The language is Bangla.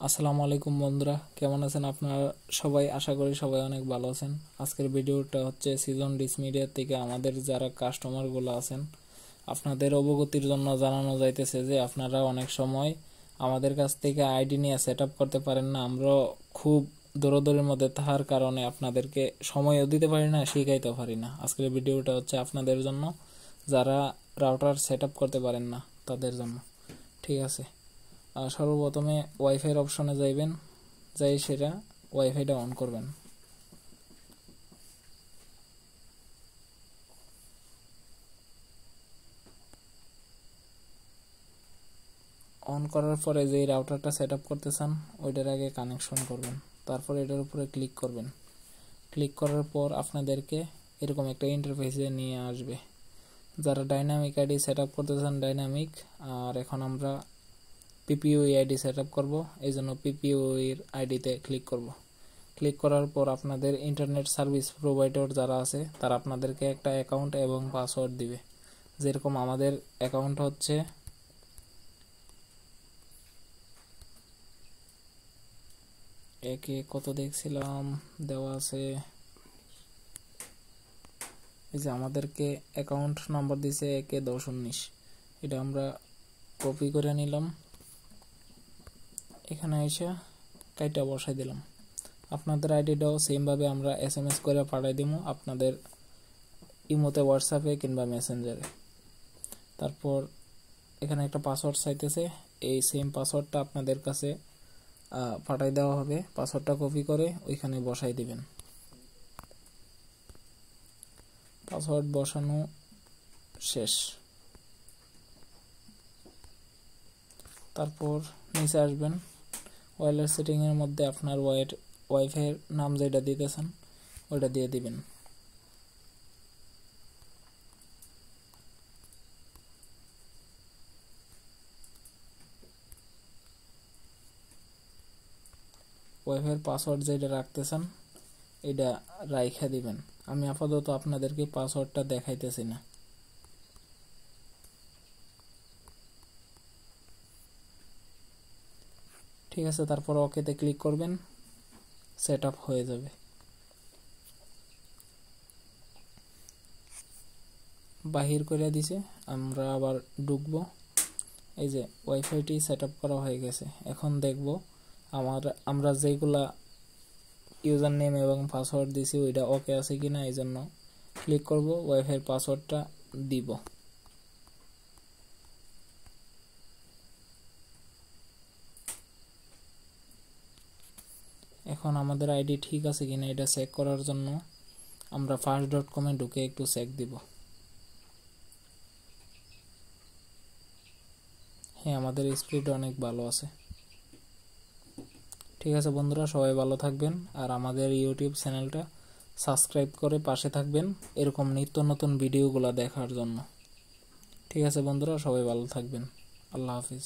আসসালামু আলাইকুম বন্ধুরা, কেমন আছেন আপনারা সবাই? আশা করি সবাই অনেক ভালো আছেন। আজকের ভিডিওটা হচ্ছে সিজন ডিস মিডিয়া থেকে আমাদের যারা কাস্টমারগুলো আছেন আপনাদের অবগতির জন্য জানানো যাইতেছে যে আপনারা অনেক সময় আমাদের কাছ থেকে আইডি নিয়ে সেট আপ করতে পারেন না। আমরা খুব দৌড়দৌড়ির মধ্যে থাকার কারণে আপনাদেরকে সময়ও দিতে পারি না, শিখাইতে পারি না। আজকের ভিডিওটা হচ্ছে আপনাদের জন্য, যারা রাউটার সেট আপ করতে পারেন না তাদের জন্য। ঠিক আছে, সর্বপ্রথমে ওয়াইফাই অপশনে যাইবেন, যাই সেটা ওয়াইফাইটা অন করবেন। অন করার পরে যেই রাউটারটা সেট আপ করতে চান ওইটার আগে কানেকশন করবেন, তারপর এটার উপরে ক্লিক করবেন। ক্লিক করার পর আপনাদেরকে এরকম একটা ইন্টারফেসে নিয়ে আসবে। যারা ডাইনামিক আইডি সেট আপ করতে চান ডাইনামিক, আর এখন আমরা পিপিওই আইডি সেট আপ করবো, এই জন্য পিপিওই এর আইডিতে ক্লিক করব। ক্লিক করার পর আপনাদের ইন্টারনেট সার্ভিস প্রোভাইডার যারা আছে তারা আপনাদেরকে একটা অ্যাকাউন্ট এবং পাসওয়ার্ড দিবে। যেরকম আমাদের অ্যাকাউন্ট হচ্ছে একে কত দেখছিলাম দেওয়া আছে, এই যে আমাদেরকে অ্যাকাউন্ট নাম্বার দিছে 1-10-19, এটা আমরা কপি করে নিলাম, এখানে এসে কাইটা বসাই দিলাম। আপনাদের আইডিটাও সেমভাবে আমরা SMS করে পাঠিয়ে দিব আপনাদের ইমোতে, হোয়াটসঅ্যাপে কিংবা মেসেঞ্জারে। তারপর এখানে একটা পাসওয়ার্ড চাইতেছে, এই সেম পাসওয়ার্ডটা আপনাদের কাছে পাঠিয়ে দেওয়া হবে। পাসওয়ার্ডটা কপি করে ওইখানে বসাই দিবেন। পাসওয়ার্ড বসানো শেষ। তারপর নিচে আসবেন, ওয়্যারলেস সেটিংয়ের মধ্যে আপনার ওয়াইফাইয়ের নাম যেটা দিতেছেন ওইটা দিয়ে দিবেন। ওয়াইফাইয়ের পাসওয়ার্ড যেটা রাখতেছেন এটা রাইখা দিবেন। আমি আপাতত আপনাদেরকে পাসওয়ার্ডটা দেখাইতেছি না। ঠিক আছে, তারপর ওকেতে ক্লিক করবেন, সেট আপ হয়ে যাবে। বাহির করে দিছে, আমরা আবার ঢুকবো। এই যে ওয়াইফাইটি সেট আপ করা হয়ে গেছে। এখন দেখব আমরা যেগুলা ইউজার নেম এবং পাসওয়ার্ড দিছি ওইটা ওকে আছে কিনা, এই জন্য ক্লিক করব, ওয়াইফাইয়ের পাসওয়ার্ডটা দিব। এখন আমাদের আইডি ঠিক আছে কিনা এটা চেক করার জন্য আমরা fast.com এ ঢুকে একটু চেক দিব। হ্যাঁ, আমাদের স্পিড অনেক ভালো আছে। ঠিক আছে বন্ধুরা, সবাই ভালো থাকবেন আর আমাদের ইউটিউব চ্যানেলটা সাবস্ক্রাইব করে পাশে থাকবেন এরকম নিত্য নতুন ভিডিওগুলো দেখার জন্য। ঠিক আছে বন্ধুরা, সবাই ভালো থাকবেন। আল্লাহ হাফিজ।